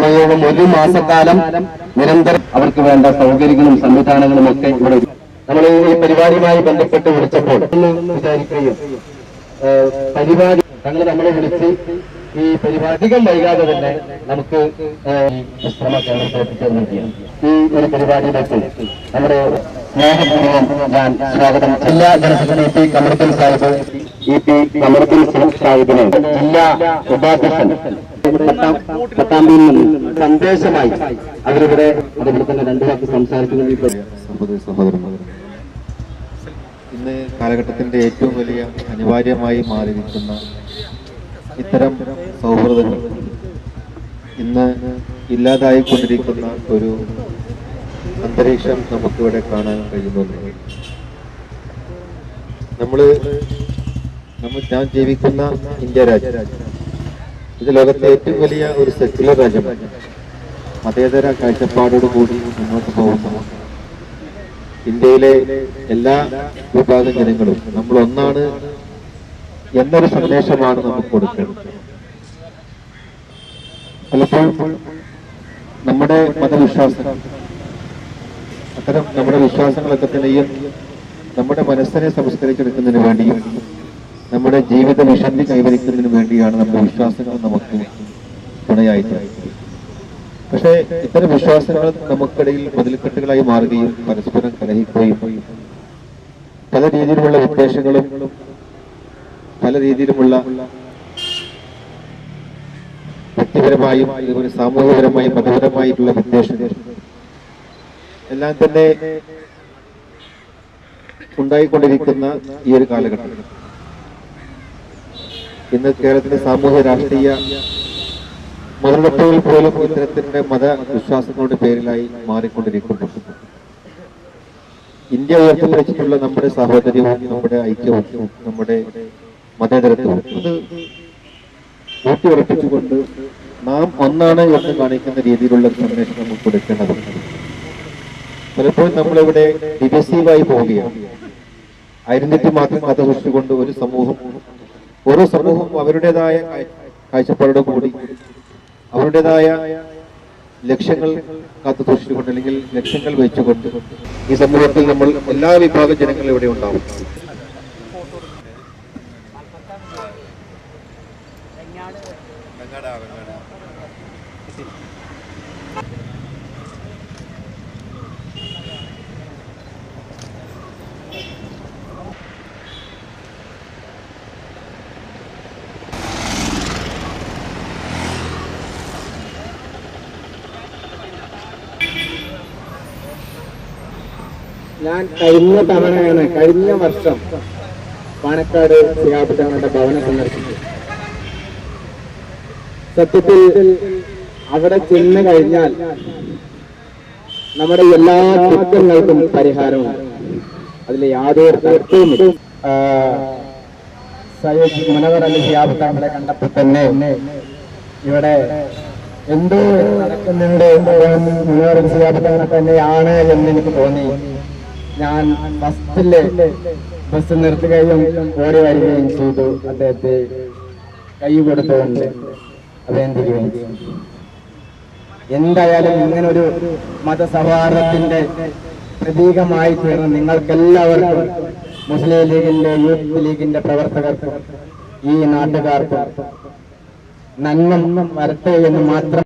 സമയവും 1 മാസക്കാലം നിരന്തരം അവർക്ക് വേണ്ട സൗകര്യങ്ങളും സംവിധാനങ്ങളും ഒക്കെ ഇവിടെ നമ്മൾ ഈ പരിപാടിയുമായി ബന്ധപ്പെട്ട് വിളിച്ചപ്പോൾ വിചാരിക്കുകയും പരിപാടി നമ്മളെ വിളിച്ച് ഈ പരിപാടി അധികം വൈകാതെ തന്നെ നമുക്ക് വിശ്രമ കേന്ദ്രത്തിൽ നൽകിയാണ്. ഈ ഒരു പരിപാടിയിലേക്ക് നമ്മുടെ സ്നേഹപൂർവ്വം ഞാൻ സ്വാഗതം ജില്ലാ ജനസംഘടന പി കമറുദ്ദീൻ സാഹിബ് കമറുദ്ദീൻ സാഹിബിനെ ജില്ലാ ഉപാധ്യക്ഷൻ പട്ടാമ്പിയിൽ നിന്ന് സന്ദേശമായി അവരിവിടെ അതുപോലെ തന്നെ 2 വാക്ക് സംസാരിക്കുന്ന സഹോദരന്മാർ, ഇന്ന് കാലഘട്ടത്തിന്റെ ഏറ്റവും വലിയ അനിവാര്യമായി മാറിയിരിക്കുന്ന ഇത്തരം സൗഹൃദങ്ങൾ ഇന്ന് ഇല്ലാതായിക്കൊണ്ടിരിക്കുന്ന ഒരു അന്തരീക്ഷം നമുക്കിവിടെ കാണാൻ കഴിയുന്നുണ്ട്. ഞാൻ ജീവിക്കുന്ന ഇന്ത്യ രാജ്യം ഇത് ലോകത്തെ ഏറ്റവും വലിയ ഒരു സെക്യുലർ രാജ്യമാണ്. മതേതര കാഴ്ചപ്പാടോടുകൂടി മുന്നോട്ട് പോകുന്ന ഇന്ത്യയിലെ എല്ലാ വിഭാഗം ജനങ്ങളും നമ്മൾ ഒന്നാണ് എന്നൊരു സന്ദേശമാണ് നമുക്ക് കൊടുക്കേണ്ടത്. പലപ്പോഴും നമ്മുടെ മതവിശ്വാസങ്ങൾ അത്തരം നമ്മുടെ വിശ്വാസങ്ങളൊക്കെ തന്നെയും നമ്മുടെ മനസ്സിനെ സംസ്കരിച്ചെടുക്കുന്നതിന് വേണ്ടിയും നമ്മുടെ ജീവിത വിശുദ്ധി കൈവരിക്കുന്നതിന് വേണ്ടിയാണ് നമ്മുടെ വിശ്വാസങ്ങൾ നമുക്ക് തുണയായിട്ട്. പക്ഷേ ഇത്തരം വിശ്വാസങ്ങൾ നമുക്കിടയിൽ മതിൽക്കെട്ടുകളായി മാറുകയും പരസ്പരം കലഹിക്കുകയും പല രീതിയിലുമുള്ള ഉദ്ദേശങ്ങളും പല രീതിയിലുമുള്ള വ്യക്തിപരമായും അതുപോലെ സാമൂഹികപരമായും മതപരമായിട്ടുള്ള ഉദ്ദേശങ്ങൾ എല്ലാം തന്നെ ഉണ്ടായിക്കൊണ്ടിരിക്കുന്ന ഈ ഒരു കാലഘട്ടം ഇന്ന് കേരളത്തിലെ സാമൂഹ്യ രാഷ്ട്രീയ മുതലെടുപ്പുകൾ പോലും ഇത്തരത്തിന്റെ മതവിശ്വാസങ്ങളുടെ പേരിലായി മാറിക്കൊണ്ടിരിക്കുന്നു. ഇന്ത്യ ഉയർത്തിപ്പിടിച്ചിട്ടുള്ള നമ്മുടെ സാഹോദര്യവും നമ്മുടെ ഐക്യവും നമ്മുടെ മതേതരത്വവും അത് ഊട്ടിയുറപ്പിച്ചുകൊണ്ട് നാം ഒന്നാണ് എന്ന് കാണിക്കുന്ന രീതിയിലുള്ള സന്ദേശം നമുക്ക് കൊടുക്കേണ്ടതുണ്ട്. പലപ്പോഴും നമ്മളിവിടെ ഡിവൈസീവായി പോവുകയാണ്. ഐഡന്റിറ്റി മാത്രം കാത്തു സൂക്ഷിച്ചുകൊണ്ട് ഓരോ സമൂഹവും അവരുടേതായ കാഴ്ചപ്പാടോട് കൂടി അവരുടേതായ ലക്ഷ്യങ്ങൾ കാത്തു സൂക്ഷിച്ചുകൊണ്ട് അല്ലെങ്കിൽ ലക്ഷ്യങ്ങൾ വെച്ചുകൊണ്ട് ഈ സമൂഹത്തിൽ നമ്മൾ എല്ലാ വിഭാഗം ജനങ്ങളും ഇവിടെ ഉണ്ടാവും. ഞാൻ കഴിഞ്ഞ വർഷം പാണക്കാട് ശിഹാബ് തങ്ങളുടെ ഭവനം സന്ദർശിച്ചു. സത്യത്തിൽ അവിടെ ചെന്ന് കഴിഞ്ഞാൽ നമ്മുടെ എല്ലാ കുറ്റങ്ങൾക്കും പരിഹാരമുണ്ട്. അതിൽ യാതൊരു തർക്കവുമില്ല. സയ്യിദ് മുനവർ അലി ശിഹാബ് തങ്ങളെ കണ്ടപ്പോൾ തന്നെ ഇവിടെ എന്തോ നടക്കുന്നുണ്ട്, മുനവർ അലി ശിഹാബ് തങ്ങൾ തന്നെയാണ് എന്ന് എനിക്ക് തോന്നി. ഞാൻ ബസ് നിർത്തുകയും ഓടി വരികയും ചെയ്തു. അദ്ദേഹത്തെ കൈ കൊടുത്തുകൊണ്ട് അഭിനന്ദിക്കുകയും ചെയ്തു. എന്തായാലും ഇങ്ങനൊരു മതസൗഹാർദ്ദത്തിന്റെ പ്രതീകമായി തീർന്ന് നിങ്ങൾക്കെല്ലാവർക്കും മുസ്ലിം ലീഗിന്റെ യൂത്ത് ലീഗിന്റെ പ്രവർത്തകർക്കും ഈ നാട്ടുകാർക്കും നന്മ വരട്ടെ എന്ന് മാത്രം